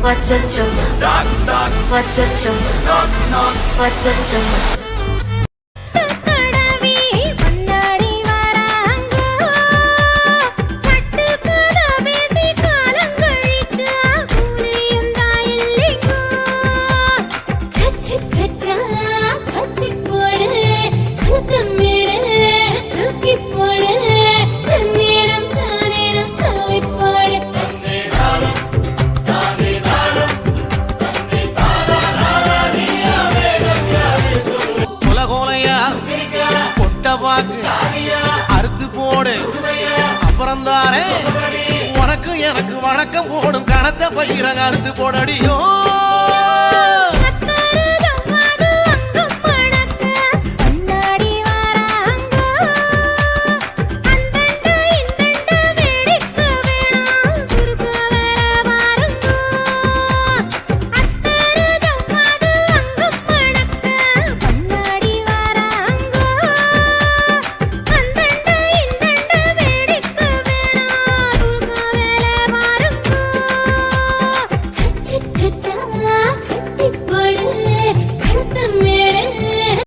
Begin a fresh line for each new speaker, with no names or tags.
Wachacho, wachacho, wachacho.
அறுத்து போடு அப்புறம் தானே உனக்கு எனக்கு வணக்கம் போடும் கணத்தை பயிர அறுத்து போடடியோ.